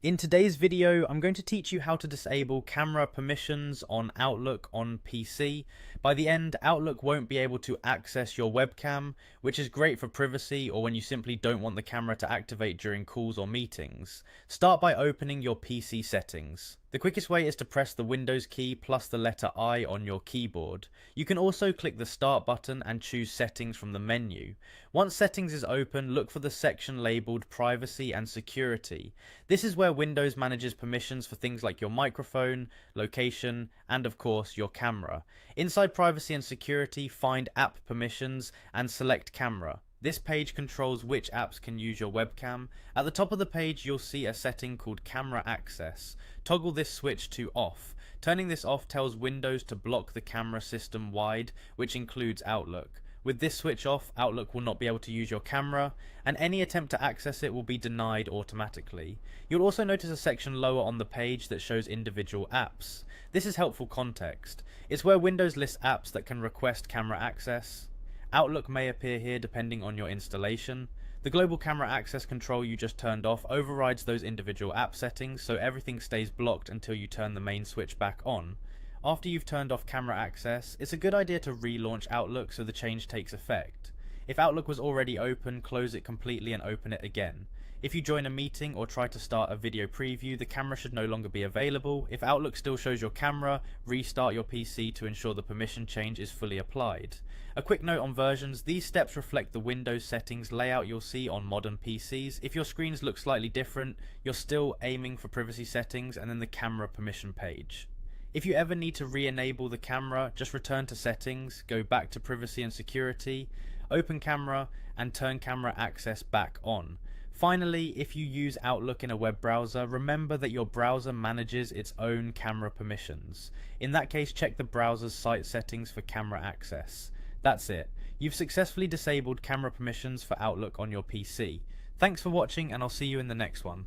In today's video, I'm going to teach you how to disable camera permissions on Outlook on PC. By the end, Outlook won't be able to access your webcam, which is great for privacy or when you simply don't want the camera to activate during calls or meetings. Start by opening your PC settings. The quickest way is to press the Windows key plus the letter I on your keyboard. You can also click the Start button and choose Settings from the menu. Once Settings is open, look for the section labelled Privacy and Security. This is where Windows manages permissions for things like your microphone, location, and of course your camera. Inside Privacy and Security, find App Permissions and select Camera. This page controls which apps can use your webcam. At the top of the page you'll see a setting called Camera Access. Toggle this switch to off. Turning this off tells Windows to block the camera system wide, which includes Outlook. With this switch off, Outlook will not be able to use your camera, and any attempt to access it will be denied automatically. You'll also notice a section lower on the page that shows individual apps. This is helpful context. It's where Windows lists apps that can request camera access. Outlook may appear here depending on your installation. The global camera access control you just turned off overrides those individual app settings, so everything stays blocked until you turn the main switch back on. After you've turned off camera access, it's a good idea to relaunch Outlook so the change takes effect. If Outlook was already open, close it completely and open it again. If you join a meeting or try to start a video preview, the camera should no longer be available. If Outlook still shows your camera, restart your PC to ensure the permission change is fully applied. A quick note on versions, these steps reflect the Windows settings layout you'll see on modern PCs. If your screens look slightly different, you're still aiming for privacy settings and then the camera permission page. If you ever need to re-enable the camera, just return to settings, go back to privacy and security, open camera, and turn camera access back on. Finally, if you use Outlook in a web browser, remember that your browser manages its own camera permissions. In that case, check the browser's site settings for camera access. That's it. You've successfully disabled camera permissions for Outlook on your PC. Thanks for watching, and I'll see you in the next one.